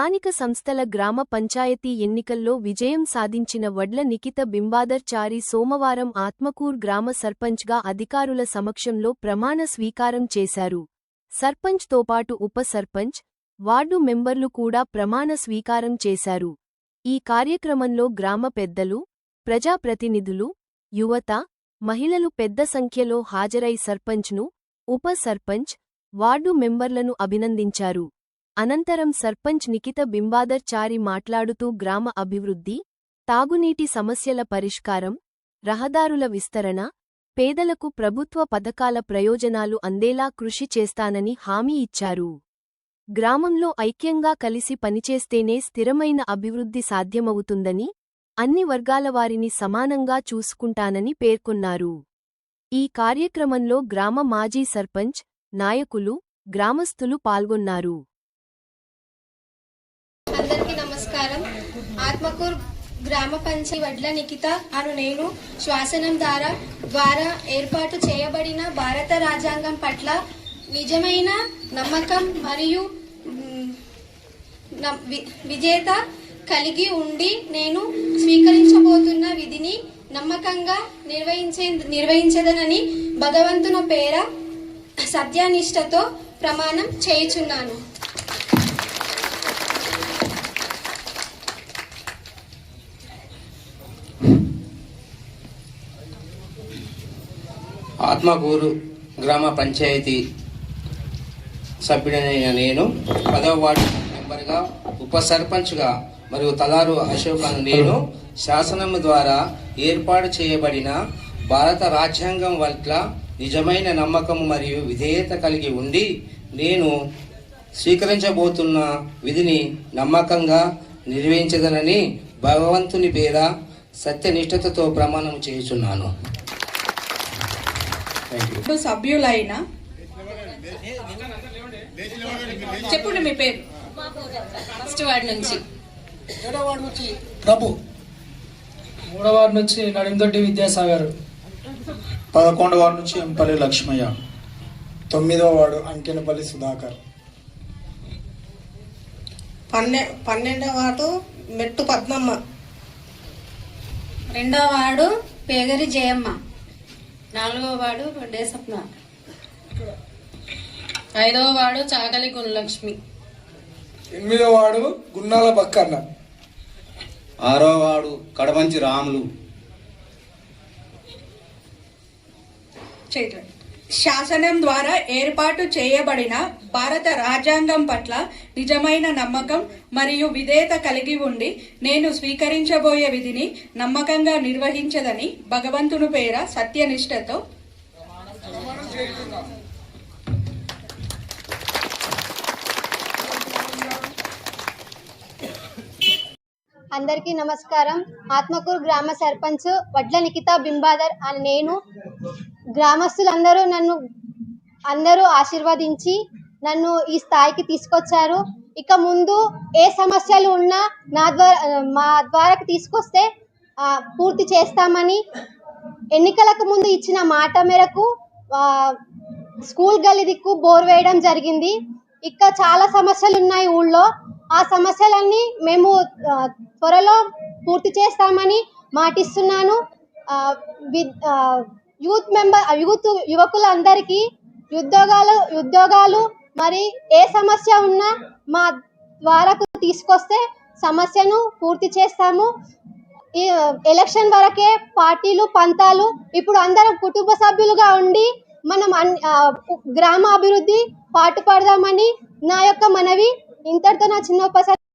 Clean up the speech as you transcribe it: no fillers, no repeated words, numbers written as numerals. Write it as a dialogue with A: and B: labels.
A: స్థానిక సంస్థల గ్రామ పంచాయతీ ఎన్నికల్లో విజయం సాధించిన వడ్ల నిఖిత బింబాదర్ చారి సోమవారం ఆత్మకూర్ గ్రామ సర్పంచ్గా అధికారుల సమక్షంలో ప్రమాణ స్వీకారం చేశారు. సర్పంచ్తో పాటు ఉప సర్పంచ్, వార్డు మెంబర్లు కూడా ప్రమాణ స్వీకారం చేశారు. ఈ కార్యక్రమంలో గ్రామ పెద్దలు, ప్రజాప్రతినిధులు, యువత, మహిళలు పెద్ద సంఖ్యలో హాజరై సర్పంచ్ను, ఉప సర్పంచ్, వార్డు మెంబర్లను అభినందించారు. అనంతరం సర్పంచ్ నిఖిత బింబాదర్ చారి మాట్లాడుతూ గ్రామ అభివృద్ధి, తాగునీటి సమస్యల పరిష్కారం, రహదారుల విస్తరణ, పేదలకు ప్రభుత్వ పథకాల ప్రయోజనాలు అందేలా కృషి చేస్తానని హామీ ఇచ్చారు. గ్రామంలో ఐక్యంగా కలిసి పనిచేస్తేనే స్థిరమైన అభివృద్ధి సాధ్యమవుతుందని, అన్ని వర్గాల వారిని సమానంగా చూసుకుంటానని పేర్కొన్నారు. ఈ కార్యక్రమంలో గ్రామ మాజీ సర్పంచ్, నాయకులు, గ్రామస్తులు పాల్గొన్నారు.
B: అందరికీ నమస్కారం. ఆత్మకూర్ గ్రామ పంచాయతీ వడ్ల నిఖిత అను నేను శాసనం ద్వారా ఏర్పాటు చేయబడిన భారత రాజ్యాంగం పట్ల నిజమైన నమ్మకం మరియు విధేయత కలిగి ఉండి నేను స్వీకరించబోతున్న విధిని నమ్మకంగా నిర్వహించదనని భగవంతుని పేర సత్యనిష్టతో ప్రమాణం చేయుచున్నాను.
C: ఆత్మకూరు గ్రామ పంచాయతీ సభ్యుడైన నేను 10వ వార్డు మెంబర్గా, ఉప సర్పంచ్గా మరియు తలారు అశోక్ నేను శాసనం ద్వారా ఏర్పాటు చేయబడిన భారత రాజ్యాంగం పట్ల నిజమైన నమ్మకం మరియు విధేయత కలిగి ఉండి నేను స్వీకరించబోతున్న విధిని నమ్మకంగా నిర్వహించదనని భగవంతుని పేర సత్యనిష్టతతో ప్రమాణం చేయుచున్నాను.
D: సభ్యులైన చెప్పండి మీ పేరు.
B: ఫస్ట్ వార్డు నుంచి,
E: 7వ వార్డు నుంచి ప్రభు,
F: 3వ వార్డు నుంచి నడిందొడ్డి విద్యాసాగర్,
E: 11వ వార్డు నుంచి ఎంపల్లి లక్ష్మయ్య, 9వ వార్డు అంకెనపల్లి సుధాకర్,
D: 12వ వార్డు మెట్టు పద్మమ్మ,
B: 2వ వార్డు పేగరి జయమ్మ, 4వ వార్డు డేసప్న, 5వ వార్డు చాగలి గుణలక్ష్మి,
E: 8వ వార్డు గున్నాల బక్కన్న,
G: 6వ వార్డు కడమంచి రాములు.
D: శాసనం ద్వారా ఏర్పాటు చేయబడిన భారత రాజ్యాంగం పట్ల నిజమైన నమ్మకం మరియు విధేయత కలిగి ఉండి నేను స్వీకరించబోయే విధిని నమ్మకంగా నిర్వహించదని భగవంతుని పేర సత్యనిష్టతో
H: అందరికీ నమస్కారం. ఆత్మకూరు గ్రామ సర్పంచ్ వడ్ల నిఖిత బింబాదర్ అని నేను గ్రామస్తులందరూ అందరూ ఆశీర్వదించి నన్ను ఈ స్థాయికి తీసుకొచ్చారు. ఇక ముందు ఏ సమస్యలు ఉన్నా మా ద్వారాకి తీసుకొస్తే పూర్తి చేస్తామని ఎన్నికలకు ముందు ఇచ్చిన మాట మేరకు స్కూల్ గల్లీ దిక్కు బోర్ వేయడం జరిగింది. ఇంకా చాలా సమస్యలు ఉన్నాయి ఊళ్ళో. ఆ సమస్యలన్నీ మేము త్వరలో పూర్తి చేస్తామని మాటిస్తున్నాను. యువకులందరికీ ఉద్యోగాలు మరి ఏ సమస్య ఉన్నా మా ద్వారాకు తీసుకొస్తే సమస్యను పూర్తి చేస్తాము. ఈ ఎలక్షన్ వరకే పార్టీలు పంతాలు, ఇప్పుడు అందరం కుటుంబ సభ్యులుగా ఉండి మనం గ్రామ అభివృద్ధి పాటుపడదామని నా యొక్క మనవి. ఇంతటితో నా చిన్న ఉపసంహరణ